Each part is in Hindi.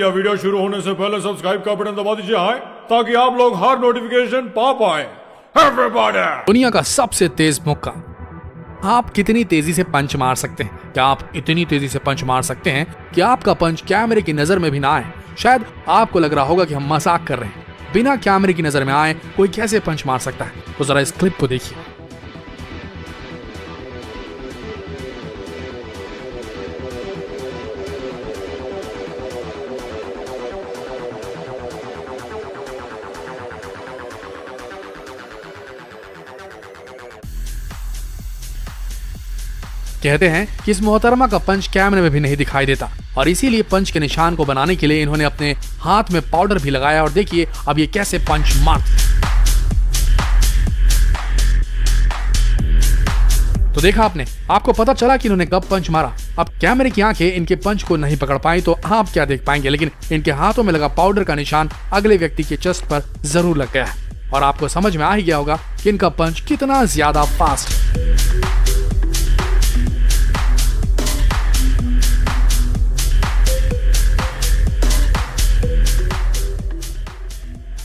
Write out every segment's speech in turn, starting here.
या वीडियो शुरू होने से पहले सब्सक्राइब का बटन दबा दीजिए हाय ताकि आप लोग हर नोटिफिकेशन पा पाए। Everybody! दुनिया का सबसे तेज मुक्का। आप कितनी तेजी से पंच मार सकते हैं? क्या आप इतनी तेजी से पंच मार सकते हैं कि आपका पंच कैमरे की नजर में भी ना आए? शायद आपको लग रहा होगा कि हम मजाक कर रहे हैं। बिना कैमरे की नजर में आए कोई कैसे पंच मार सकता है? तो जरा इस क्लिप को देखिए। कहते हैं कि इस मोहतरमा का पंच कैमरे में भी नहीं दिखाई देता और इसीलिए पंच के निशान को बनाने के लिए इन्होंने अपने हाथ में पाउडर भी लगाया और देखिए अब ये कैसे पंच मारते। तो देखा आपने, आपको पता चला कि इन्होंने कब पंच मारा। अब कैमरे की आंखें इनके पंच को नहीं पकड़ पाई तो आप क्या देख पाएंगे, लेकिन इनके हाथों में लगा पाउडर का निशान अगले व्यक्ति के चेस्ट पर जरूर लग गया है और आपको समझ में आ ही गया होगा कि इनका पंच कितना ज्यादा फास्ट है।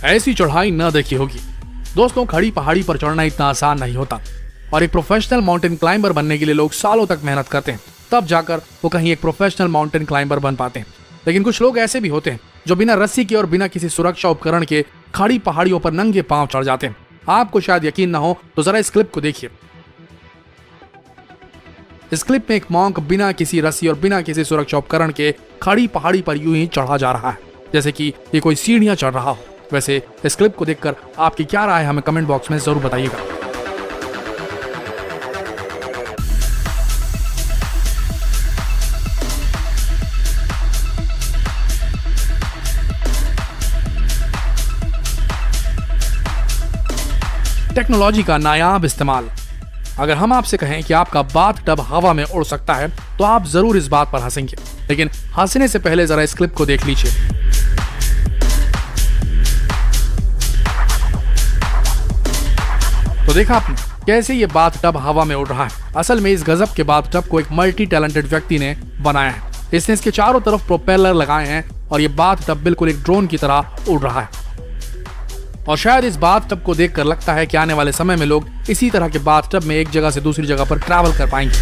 ऐसी चढ़ाई न देखी होगी। दोस्तों, खड़ी पहाड़ी पर चढ़ना इतना आसान नहीं होता और एक प्रोफेशनल माउंटेन क्लाइंबर बनने के लिए लोग सालों तक मेहनत करते हैं, तब जाकर वो कहीं एक प्रोफेशनल माउंटेन क्लाइंबर बन पाते हैं। लेकिन कुछ लोग ऐसे भी होते हैं जो बिना रस्सी के और बिना किसी सुरक्षा उपकरण के खड़ी पहाड़ियों पर नंगे पांव चढ़ जाते हैं। आपको शायद यकीन न हो तो जरा इस क्लिप को देखिए। इस क्लिप में एक मॉन्क बिना किसी रस्सी और बिना किसी सुरक्षा उपकरण के खड़ी पहाड़ी पर यूं ही चढ़ा जा रहा है जैसे कि ये कोई सीढ़ियां चढ़ रहा हो। वैसे इस क्लिप को देखकर आपकी क्या राय है हमें कमेंट बॉक्स में जरूर बताइएगा। टेक्नोलॉजी का नायाब इस्तेमाल। अगर हम आपसे कहें कि आपका बाथ टब हवा में उड़ सकता है तो आप जरूर इस बात पर हंसेंगे, लेकिन हंसने से पहले जरा इस क्लिप को देख लीजिए। तो देखा आपने कैसे ये बाथ टब हवा में उड़ रहा है। असल में इस गजब के बाथ टब को एक मल्टी टैलेंटेड व्यक्ति ने बनाया है। इसने इसके चारों तरफ प्रोपेलर लगाए हैं और ये बाथ टब बिल्कुल एक ड्रोन की तरह उड़ रहा है। और शायद इस बाथ टब को देखकर लगता है कि आने वाले समय में लोग इसी तरह के बाथ टब में एक जगह से दूसरी जगह पर ट्रैवल कर पाएंगे।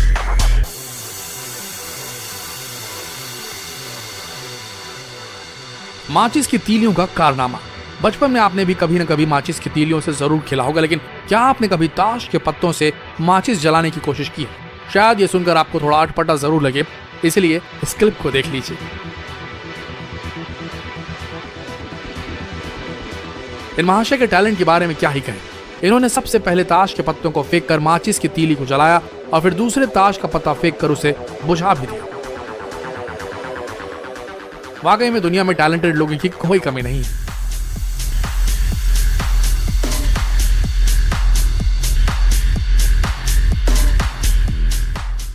माचिस की तीलियों का कारनामा। बचपन में आपने भी कभी न कभी माचिस की तीलियों से जरूर खेला होगा, लेकिन क्या आपने कभी ताश के पत्तों से माचिस जलाने की कोशिश की है? शायद ये सुनकर आपको थोड़ा अटपटा जरूर लगे, इसलिए इस क्लिप को देख लीजिए। इन महाशय के टैलेंट के बारे में क्या ही कहें। इन्होंने सबसे पहले ताश के पत्तों को फेंक कर माचिस की तीली को जलाया और फिर दूसरे ताश का पत्ता फेंक कर उसे बुझा भी दिया। वाकई में दुनिया में टैलेंटेड लोगों की कोई कमी नहीं है।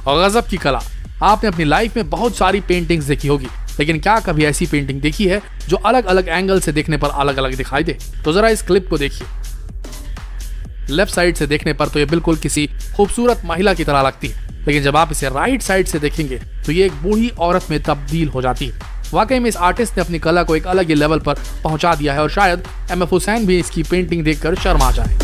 और गजब की कला। आपने अपनी लाइफ में बहुत सारी पेंटिंग्स देखी होगी, लेकिन क्या कभी ऐसी पेंटिंग देखी है जो अलग अलग एंगल से देखने पर अलग अलग दिखाई दे? तो जरा इस क्लिप को देखिए। लेफ्ट साइड से देखने पर तो ये बिल्कुल किसी खूबसूरत महिला की तरह लगती है, लेकिन जब आप इसे राइट साइड से देखेंगे तो ये एक बूढ़ी औरत में तब्दील हो जाती है। वाकई में इस आर्टिस्ट ने अपनी कला को एक अलग ही लेवल पर पहुंचा दिया है और शायद एम.एफ. हुसैन भी इसकी पेंटिंग देखकर शर्मा जाए।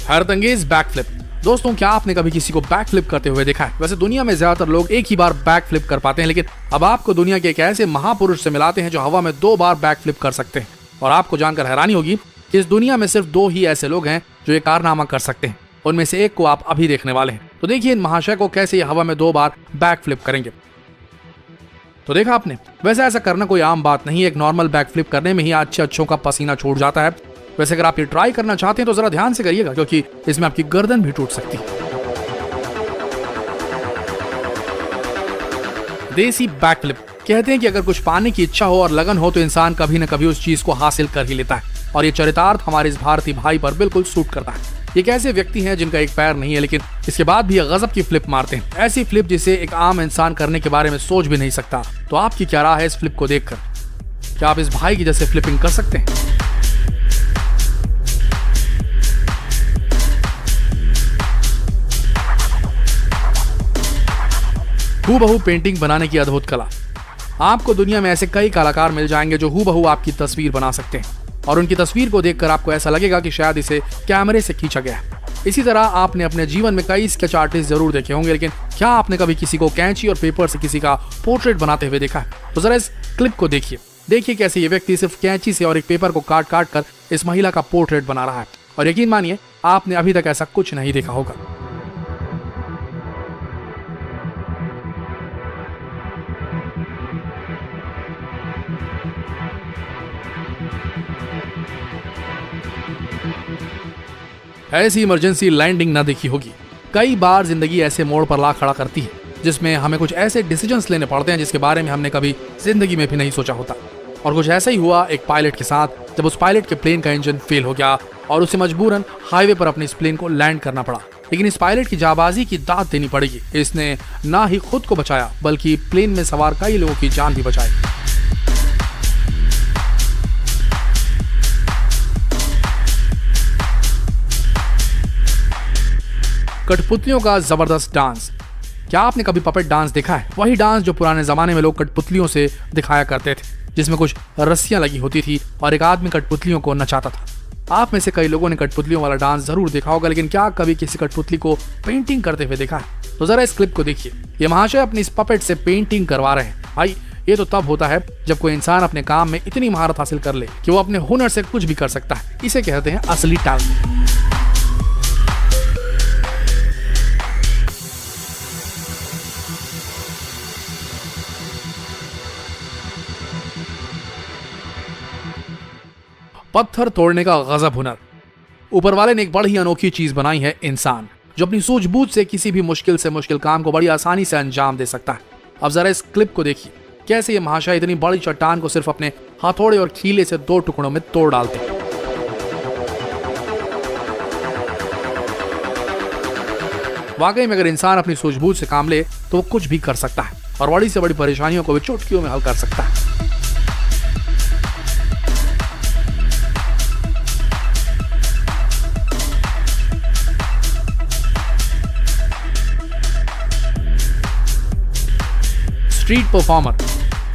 हैरतअंगेज बैकफ्लिप। दोस्तों, क्या आपने कभी किसी को बैकफ्लिप करते हुए देखा है? वैसे दुनिया में ज्यादातर लोग एक ही बार बैकफ्लिप कर पाते हैं, लेकिन अब आपको दुनिया के एक ऐसे महापुरुष से मिलाते हैं जो हवा में 2 बार बैकफ्लिप कर सकते हैं। और आपको जानकर हैरानी होगी कि इस दुनिया में सिर्फ 2 ही ऐसे लोग हैं जो ये कारनामा कर सकते हैं। उनमें से एक को आप अभी देखने वाले हैं। तो देखिए इन महाशय को कैसे ये हवा में 2 बार बैकफ्लिप करेंगे। तो देखा आपने, वैसे ऐसा करना कोई आम बात नहीं है। एक नॉर्मल बैकफ्लिप करने में ही अच्छों का पसीना छूट जाता है। वैसे अगर आप ये ट्राई करना चाहते हैं तो जरा ध्यान से करिएगा, क्योंकि इसमें आपकी गर्दन भी टूट सकती है। देसी बैकफ्लिप। कहते हैं कि अगर कुछ पाने की इच्छा हो और लगन हो तो इंसान कभी न कभी उस चीज को हासिल कर ही लेता है, और ये चरितार्थ हमारे इस भारतीय भाई पर बिल्कुल सूट करता है। ये कैसे व्यक्ति हैं जिनका एक पैर नहीं है, लेकिन इसके बाद भी गजब की फ्लिप मारते हैं। ऐसी फ्लिप जिसे एक आम इंसान करने के बारे में सोच भी नहीं सकता। तो आपकी क्या राय है इस फ्लिप को देखकर? क्या आप इस भाई की जैसे फ्लिपिंग कर सकते हैं? हूबहू पेंटिंग बनाने की अद्भुत कला। आपको दुनिया में ऐसे कई कलाकार मिल जाएंगे जो हूबहू आपकी तस्वीर बना सकते हैं और उनकी तस्वीर को देखकर आपको ऐसा लगेगा कि शायद इसे कैमरे से खींचा गया है। इसी तरह आपने अपने जीवन में कई स्केच आर्टिस्ट जरूर देखे होंगे, लेकिन क्या आपने कभी किसी को कैंची और पेपर से किसी का पोर्ट्रेट बनाते हुए देखा है? तो जरा इस क्लिप को देखिए कैसे ये व्यक्ति सिर्फ कैंची से और एक पेपर को काट काट कर इस महिला का पोर्ट्रेट बना रहा है। और यकीन मानिए आपने अभी तक ऐसा कुछ नहीं देखा होगा। ऐसी इमरजेंसी लैंडिंग ना देखी होगी। कई बार जिंदगी ऐसे मोड़ पर ला खड़ा करती है जिसमें हमें कुछ ऐसे डिसीजंस लेने पड़ते हैं जिसके बारे में हमने कभी जिंदगी में भी नहीं सोचा होता। और कुछ ऐसा ही हुआ एक पायलट के साथ, जब उस पायलट के प्लेन का इंजन फेल हो गया और उसे मजबूरन हाईवे पर अपने इस प्लेन को लैंड करना पड़ा। लेकिन इस पायलट की जाबाजी की दाद देनी पड़ेगी। इसने ना ही खुद को बचाया बल्कि प्लेन में सवार कई लोगों की जान भी बचाई। कठपुतलियों का जबरदस्त डांस। क्या आपने कभी पपेट डांस देखा है? वही डांस जो पुराने जमाने में लोग कठपुतलियों से दिखाया करते थे, जिसमें कुछ रस्सियां लगी होती थी और एक आदमी कठपुतलियों को नचाता था। आप में से कई लोगों ने कठपुतलियों वाला डांस जरूर देखा होगा, लेकिन क्या कभी किसी कठपुतली को पेंटिंग करते हुए देखा है? तो जरा इस क्लिप को देखिए। ये महाशय अपनी इस पपेट से पेंटिंग करवा रहे हैं। भाई ये तो तब होता है जब कोई इंसान अपने काम में इतनी महारत हासिल कर ले कि वो अपने हुनर से कुछ भी कर सकता है। इसे कहते हैं असली टैलेंट। पत्थर तोड़ने का गजब हुनर। ऊपर वाले ने एक बड़ी अनोखी चीज बनाई है, इंसान, जो अपनी सूझबूझ से किसी भी मुश्किल से मुश्किल काम को बड़ी आसानी से अंजाम दे सकता है। अब जरा इस क्लिप को देखिए कैसे ये महाशय इतनी बड़ी चट्टान को सिर्फ अपने हथौड़े और खीले से 2 टुकड़ों में तोड़ डालते हैं। वाकई में अगर इंसान अपनी सूझबूझ से काम ले तो वो कुछ भी कर सकता है और बड़ी से बड़ी परेशानियों को भी चुटकियों में हल कर सकता है। Street performer.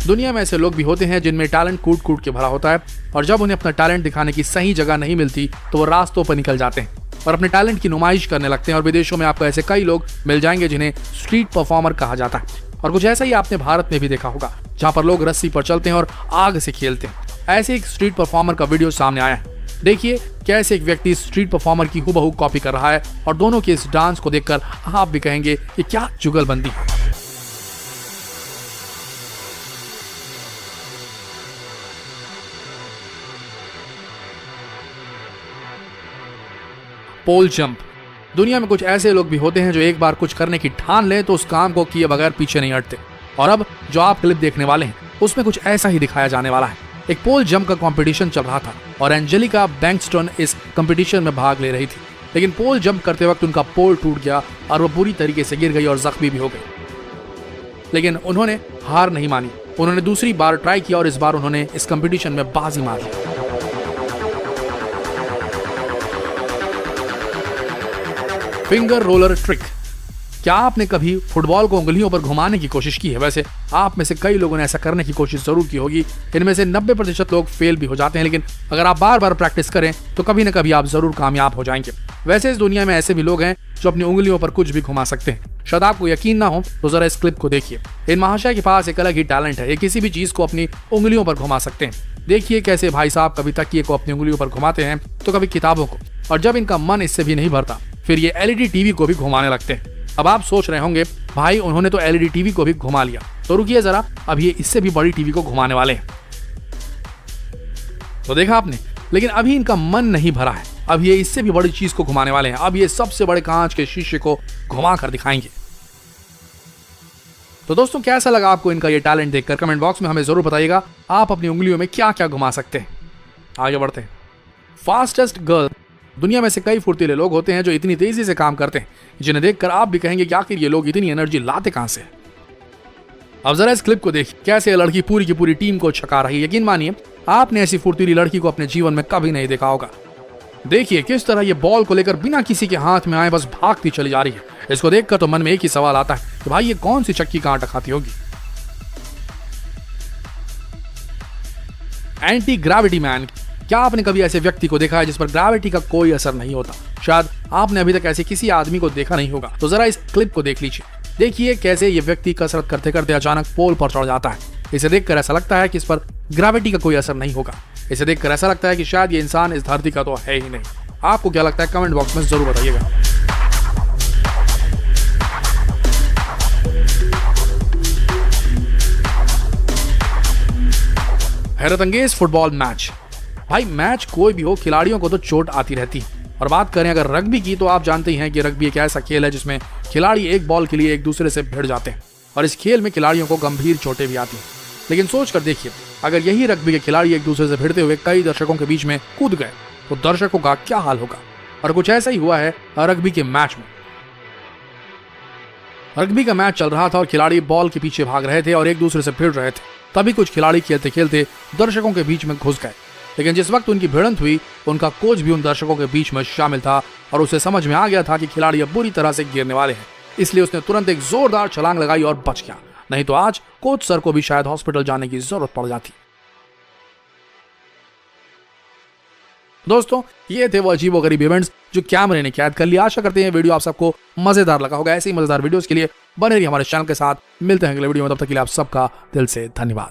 दुनिया में ऐसे लोग भी होते हैं जिनमें टैलेंट कूट कूट के भरा होता है और जब उन्हें अपना टैलेंट दिखाने की सही जगह नहीं मिलती तो वो रास्तों पर निकल जाते हैं और अपने टैलेंट की नुमाइश करने लगते हैं। और विदेशों में आपको ऐसे कई लोग मिल जाएंगे जिन्हें स्ट्रीट परफॉर्मर कहा जाता है। और कुछ ऐसा ही आपने भारत में भी देखा होगा, जहां पर लोग रस्सी पर चलते हैं और आग से खेलते हैं। ऐसे एक स्ट्रीट परफॉर्मर का वीडियो सामने आया है। देखिए कैसे एक व्यक्ति स्ट्रीट परफॉर्मर की हूबहू कॉपी कर रहा है और दोनों के इस डांस को देखकर आप भी कहेंगे कि क्या जुगलबंदी है। पोल जंप। दुनिया में कुछ ऐसे लोग भी होते हैं जो एक बार कुछ करने की ठान लें तो उस काम को किए बगैर पीछे नहीं हटते। और अब जो आप क्लिप देखने वाले हैं उसमें कुछ ऐसा ही दिखाया जाने वाला है। एक पोल जंप का कंपटीशन चल रहा था और एंजेलिका बैंक्सटन इस कंपटीशन में भाग ले रही थी, लेकिन पोल जंप करते वक्त उनका पोल टूट गया और वो बुरी तरीके से गिर गई और जख्मी भी हो गई। लेकिन उन्होंने हार नहीं मानी। उन्होंने दूसरी बार ट्राई किया और इस बार उन्होंने इस कंपटीशन में बाजी मार ली। Finger roller trick. क्या आपने कभी फुटबॉल को उंगलियों पर घुमाने की कोशिश की है? वैसे आप में से कई लोगों ने ऐसा करने की कोशिश जरूर की होगी। इनमें से 90% लोग फेल भी हो जाते हैं, लेकिन अगर आप बार बार प्रैक्टिस करें तो कभी न कभी आप जरूर कामयाब हो जाएंगे। वैसे इस दुनिया में ऐसे भी लोग हैं जो अपनी उंगलियों पर कुछ भी घुमा सकते हैं। शायद आपको यकीन ना हो तो जरा इस क्लिप को देखिए। इन महाशय के पास एक अलग ही टैलेंट है। ये किसी भी चीज को अपनी उंगलियों पर घुमा सकते हैं। देखिए कैसे भाई साहब कभी तकिए को अपनी उंगलियों पर घुमाते हैं तो कभी किताबों को, और जब इनका मन इससे भी नहीं भरता फिर ये LED टीवी को भी घुमाने लगते हैं। अब आप सोच रहे होंगे भाई उन्होंने तो LED टीवी को भी घुमा लिया, तो रुकिए जरा, अब ये इससे भी बड़ी टीवी को घुमाने वाले हैं। तो देखा आपने, लेकिन अभी इनका मन नहीं भरा है। अब ये इससे भी बड़ी चीज को घुमाने वाले हैं। अब ये सबसे बड़े कांच के शीशे को घुमा कर दिखाएंगे। तो दोस्तों कैसा लगा आपको इनका ये टैलेंट देखकर? कमेंट बॉक्स में हमें जरूर बताइएगा आप अपनी उंगलियों में क्या क्या घुमा सकते हैं। आगे बढ़ते हैं। Fastest girl. दुनिया में से कई फुर्तीले लोग होते हैं जो इतनी तेजी से काम करते हैं जिन्हें देखकर आप भी कहेंगे कि आखिर ये लोग इतनी एनर्जी लाते कहां से। अब जरा इस क्लिप को देखिए कैसे ये लड़की पूरी की पूरी टीम को छका रही है। यकीन मानिए आपने ऐसी फुर्तीली लड़की को अपने जीवन में कभी नहीं देखा होगा। देखिए किस तरह ये बॉल को लेकर बिना किसी के हाथ में आए बस भागती चली जा रही है। इसको देखकर तो मन में एक ही सवाल आता है कि भाई ये कौन सी चक्की कहां टकराती होगी। Anti gravity man. क्या आपने कभी ऐसे व्यक्ति को देखा है जिस पर ग्रेविटी का कोई असर नहीं होता? शायद आपने अभी तक ऐसे किसी आदमी को देखा नहीं होगा। तो जरा इस क्लिप को देख लीजिए। देखिए कैसे ये व्यक्ति कसरत करते करते अचानक पोल पर चढ़ जाता है। इसे देखकर ऐसा लगता है कि इस पर ग्रेविटी का कोई असर नहीं होगा। इसे देखकर ऐसा लगता है कि शायद ये इंसान इस धरती का तो है ही नहीं। आपको क्या लगता है कमेंट बॉक्स में जरूर बताइएगा। हैरत अंगेज फुटबॉल मैच। भाई मैच कोई भी हो, खिलाड़ियों को तो चोट आती रहती है। और बात करें अगर रग्बी की, तो आप जानते ही हैं कि रग्बी एक ऐसा खेल है जिसमें खिलाड़ी एक बॉल के लिए एक दूसरे से भिड़ जाते हैं और इस खेल में खिलाड़ियों को गंभीर चोटें भी आती हैं। लेकिन सोच कर देखिए, अगर यही रग्बी के खिलाड़ी एक दूसरे से भिड़ते हुए कई दर्शकों के बीच में कूद गए तो दर्शकों का क्या हाल होगा। और कुछ ऐसा ही हुआ है रग्बी के मैच में। रग्बी का मैच चल रहा था और खिलाड़ी बॉल के पीछे भाग रहे थे और एक दूसरे से भिड़ रहे थे। तभी कुछ खिलाड़ी खेलते खेलते दर्शकों के बीच में घुस गए। लेकिन जिस वक्त उनकी भिड़ंत हुई, उनका कोच भी उन दर्शकों के बीच में शामिल था और उसे समझ में आ गया था कि खिलाड़ी अब बुरी तरह से गिरने वाले हैं। इसलिए उसने तुरंत एक जोरदार छलांग लगाई और बच गया। नहीं तो आज कोच सर को भी शायद हॉस्पिटल जाने की जरूरत पड़ जाती। दोस्तों, ये थे वो अजीबोगरीब इवेंट्स जो कैमरे ने कैद कर लिया। आशा करते हैं वीडियो आप सबको मजेदार लगा होगा। ऐसे ही मजेदार वीडियोस के लिए बने रहिए हमारे चैनल के साथ। मिलते हैं अगले वीडियो में, तब तक के लिए आप सबका दिल से धन्यवाद।